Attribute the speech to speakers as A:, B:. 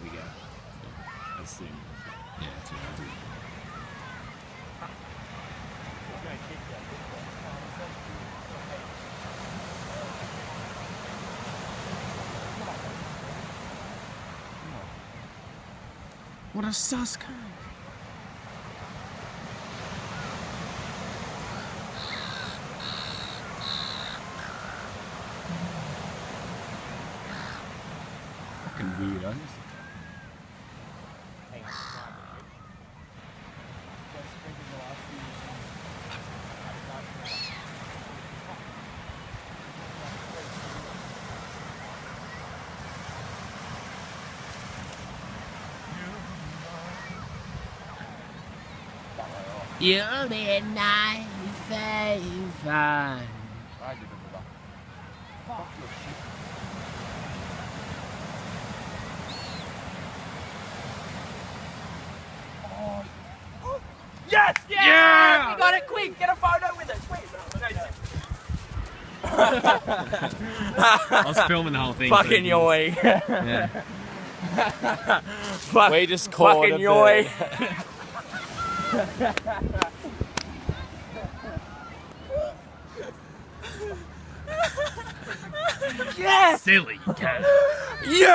A: we go. So, as soon. Yeah, it's all right. What a sus cunt. Fucking weirdos. You'll be 95.
B: Yes!
A: Yeah!
B: We got it quick! Get a photo with it! Quick!
A: I was filming the whole thing.
B: Fucking yoy.
A: Yeah.
B: We just caught fucking yoy. Yes!
A: Silly cat.
B: Yeah!